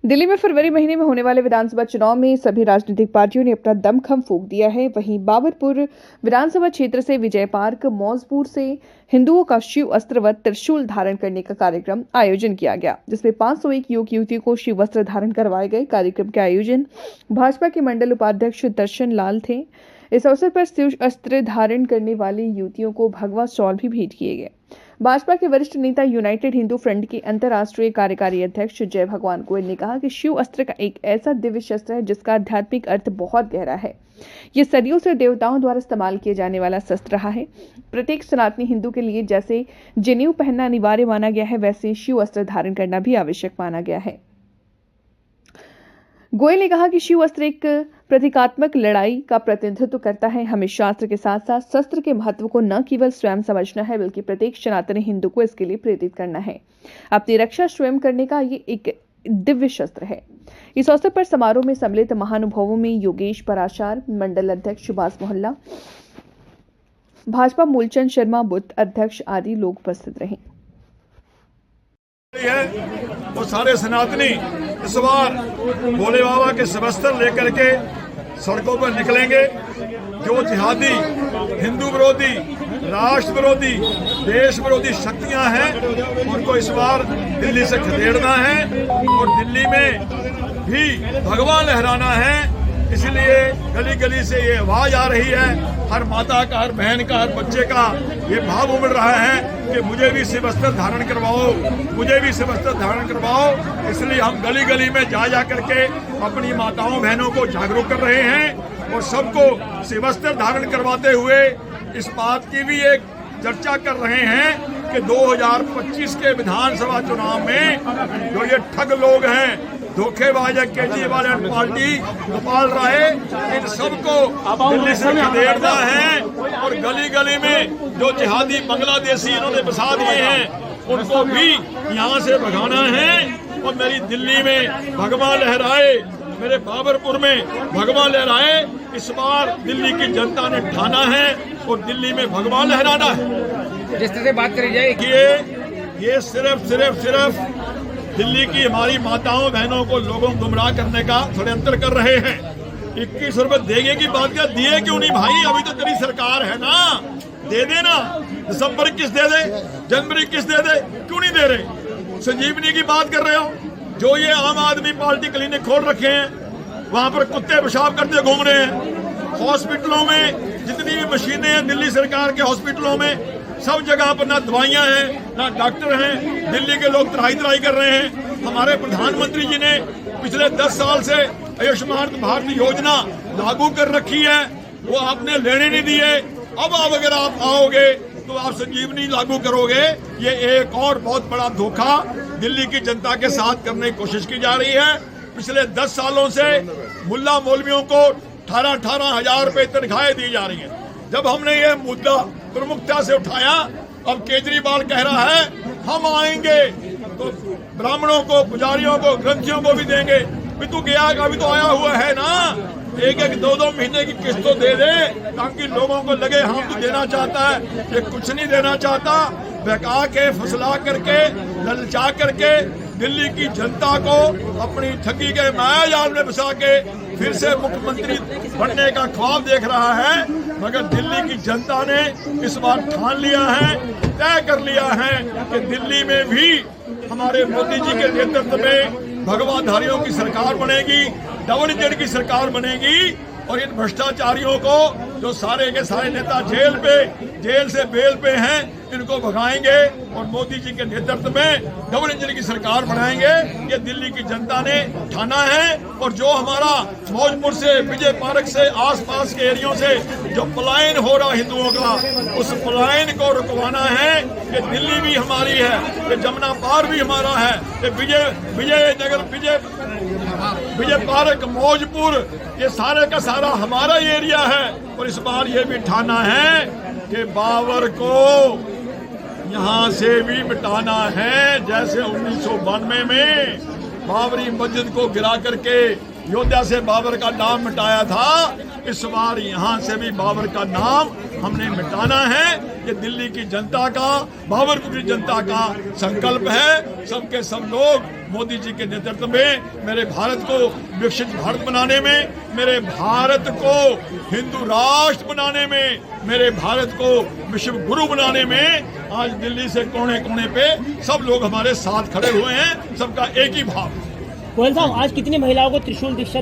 दिल्ली में फरवरी महीने में होने वाले विधानसभा चुनाव में सभी राजनीतिक पार्टियों ने अपना दमखम फूंक दिया है। वहीं बाबरपुर विधानसभा क्षेत्र से विजय पार्क मौजपुर से हिंदुओं का शिव अस्त्र व त्रिशूल धारण करने का कार्यक्रम आयोजन किया गया, जिसमें 501 युवक युवतियों को शिव वस्त्र धारण करवाए गए। कार्यक्रम के आयोजन भाजपा के मंडल उपाध्यक्ष दर्शन लाल थे। इस अवसर पर शिव अस्त्र धारण करने वाली युवतियों को भगवा शॉल भी भेंट किए गए। भाजपा के वरिष्ठ नेता यूनाइटेड हिंदू फ्रंट के अंतर्राष्ट्रीय कार्यकारी अध्यक्ष जय भगवान गोयल ने कहा कि शिव अस्त्र का एक ऐसा दिव्य शस्त्र है जिसका आध्यात्मिक अर्थ बहुत गहरा है। ये सदियों से देवताओं द्वारा इस्तेमाल किया जाने वाला शस्त्र रहा है। प्रत्येक सनातनी हिंदू के लिए जैसे जनेऊ पहनना अनिवार्य माना गया है, वैसे शिव अस्त्र धारण करना भी आवश्यक माना गया है। गोयल ने कहा कि शिव अस्त्र एक प्रतीकात्मक लड़ाई का प्रतिनिधित्व करता है। हमें शास्त्र के साथ साथ शस्त्र के महत्व को न केवल स्वयं समझना है, बल्कि प्रत्येक सनातनी हिंदू को इसके लिए प्रेरित करना है। अपनी रक्षा स्वयं करने का ये एक दिव्य शस्त्र है। इस अवसर पर समारोह में सम्मिलित महानुभावों में योगेश पराशार, मंडल अध्यक्ष सुभाष मोहल्ला, भाजपा मूलचंद शर्मा, बुद्ध अध्यक्ष आदि लोग उपस्थित रहे। तो सारे सनातनी इस बार भोले बाबा के शस्त्र लेकर के सड़कों पर निकलेंगे। जो जिहादी, हिंदू विरोधी, राष्ट्र विरोधी, देश विरोधी शक्तियां हैं, उनको इस बार दिल्ली से खदेड़ना है और दिल्ली में भी भगवा लहराना है। इसलिए गली गली से ये आवाज आ रही है, हर माता का, हर बहन का, हर बच्चे का ये भाव उमड़ रहा है कि मुझे भी शिव वस्त्र धारण करवाओ, मुझे भी शिव वस्त्र धारण करवाओ। इसलिए हम गली गली में जा करके अपनी माताओं बहनों को जागरूक कर रहे हैं और सबको शिव वस्त्र धारण करवाते हुए इस बात की भी एक चर्चा कर रहे हैं कि 2025 के विधानसभा चुनाव में जो ये ठग लोग हैं, धोखेबाज केजरीवाल एंड पार्टी, गोपाल राय, इन सबको दिल्ली से खदेड़ना है और गली गली में जो जिहादी बांग्लादेशी इन्होंने बसा दिए हैं उनको भी यहाँ से भगाना है। और मेरी दिल्ली में भगवा लहराए, मेरे बाबरपुर में भगवा लहराए। इस बार दिल्ली की जनता ने ठाना है और दिल्ली में भगवा लहराना है। जिस तरह से बात करी जाए कि ये सिर्फ दिल्ली की हमारी माताओं बहनों को लोगों को गुमराह करने का षड्यंत्र कर रहे हैं। 21 रुपए देने की बात क्या, दिए क्यों नहीं भाई? अभी तो तेरी सरकार है ना, दे देना। दिसंबर किस दे दे, जनवरी किस दे दे, क्यों नहीं दे रहे? संजीवनी की बात कर रहे हो, जो ये आम आदमी पार्टी क्लिनिक खोल रखे हैं, वहां पर कुत्ते पेशाब करते घूम रहे हैं। हॉस्पिटलों में जितनी भी मशीनें हैं दिल्ली सरकार के हॉस्पिटलों में, सब जगह पर ना दवाइयां हैं ना डॉक्टर हैं। दिल्ली के लोग त्राही कर रहे हैं। हमारे प्रधानमंत्री जी ने पिछले 10 साल से आयुष्मान भारत योजना लागू कर रखी है, वो आपने लेने नहीं दिए। अब अगर आप आओगे तो आप संजीवनी लागू करोगे। ये एक और बहुत बड़ा धोखा दिल्ली की जनता के साथ करने की कोशिश की जा रही है। पिछले 10 सालों से मुल्ला मौलवियों को 18-18 हजार रुपए तनख्वाहें दी जा रही है। जब हमने ये मुद्दा प्रमुखता से उठाया, अब केजरीवाल कह रहा है हम आएंगे तो ब्राह्मणों को, पुजारियों को, ग्रंथियों को भी देंगे। भी तू गया, अभी तो आया हुआ है ना, 1-1, 2-2 महीने की किस्त तो दे दे ताकि लोगों को लगे हम तो देना चाहता है। ये कुछ नहीं देना चाहता। बहका के, फुसला करके, ललचा करके दिल्ली की जनता को अपनी ठगी के मायाजाल में फंसा के फिर से मुख्यमंत्री बनने का ख्वाब देख रहा है। मगर दिल्ली की जनता ने इस बार ठान लिया है, तय कर लिया है कि दिल्ली में भी हमारे मोदी जी के नेतृत्व में भगवाधारियों की सरकार बनेगी, डबल इंजन की सरकार बनेगी। और इन भ्रष्टाचारियों को, जो सारे के सारे नेता जेल से बेल पे हैं, इनको भगाएंगे और मोदी जी के नेतृत्व में डबल इंजन की सरकार बनाएंगे। ये दिल्ली की जनता ने ठाना है। और जो हमारा मौजपुर से, विजय पार्क से, आसपास के एरियो से जो पलायन हो रहा हिंदुओं का, उस पलायन को रुकवाना है। ये दिल्ली भी हमारी है, ये जमुना पार भी हमारा है, ये विजय पार्क, मौजपुर, ये सारे का सारा हमारा एरिया है। और इस बार ये भी ठाना है कि बाबर को यहाँ से भी मिटाना है। जैसे 1992 में बाबरी मस्जिद को गिरा करके योद्धा से बाबर का नाम मिटाया था, इस बार यहाँ से भी बाबर का नाम हमने मिटाना है। ये दिल्ली की जनता का, बाबरपुर की जनता का संकल्प है। सबके सब लोग मोदी जी के नेतृत्व में मेरे भारत को विकसित भारत बनाने में, मेरे भारत को हिंदू राष्ट्र बनाने में, मेरे भारत को विश्व गुरु बनाने में आज दिल्ली से कोने कोने पे सब लोग हमारे साथ खड़े हुए हैं। सबका एक ही भाव। गोयल साहब, आज कितनी महिलाओं को त्रिशूल दीक्षा